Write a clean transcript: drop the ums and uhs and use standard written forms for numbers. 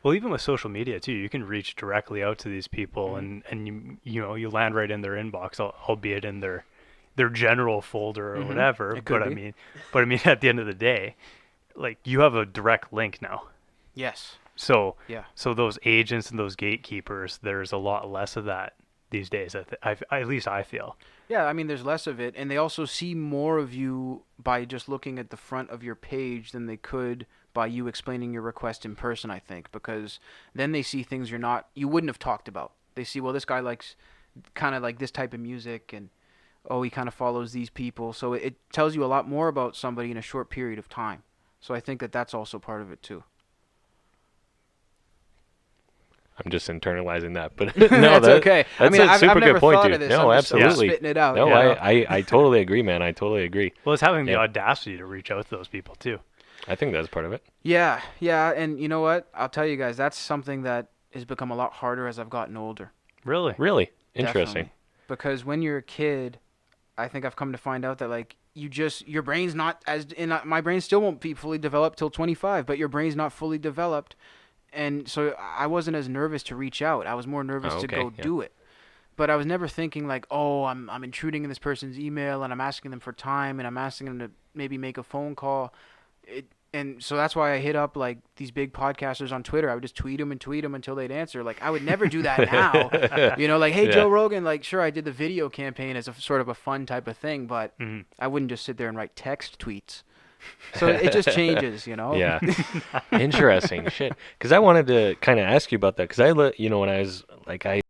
Well, even with social media too, you can reach directly out to these people, Hmm. and you land right in their inbox, albeit in their general folder or Hmm. whatever. It could But I be. mean, at the end of the day, like you have a direct link now. Yes. So Yeah. so those agents and those gatekeepers, there's a lot less of that these days. At least I feel. Yeah, I mean, there's less of it, and they also see more of you by just looking at the front of your page than they could by you explaining your request in person, I think, because then they see things you wouldn't have talked about. They see, well, this guy likes kind of like this type of music, and oh, he kind of follows these people. So it tells you a lot more about somebody in a short period of time. So I think that that's also part of it too. I'm just internalizing that, but no, That's okay. I that's mean, a I've super never good point, thought of dude. this. No, I'm just absolutely. spitting it out. No, You know? I totally agree, man. I totally agree. Well, it's having the Yeah, audacity to reach out to those people too. I think that's part of it. Yeah, yeah, and you know what? I'll tell you guys, that's something that has become a lot harder as I've gotten older. Really? Really interesting. Definitely. Because when you're a kid, I think I've come to find out that like your brain's not as in my brain still won't be fully developed till 25, but your brain's not fully developed, and so I wasn't as nervous to reach out. I was more nervous Oh, to okay. go Yeah. do it. But I was never thinking like, oh, I'm intruding in this person's email and I'm asking them for time and I'm asking them to maybe make a phone call. And so that's why I hit up like these big podcasters on Twitter. I would just tweet them until they'd answer. Like I would never do that now. You know, like, hey, Yeah. Joe Rogan, like, sure, I did the video campaign as a sort of a fun type of thing, but Mhm. I wouldn't just sit there and write text tweets. So it just changes, you know? Yeah. Interesting shit. Because I wanted to kind of ask you about that. Because when I was like, I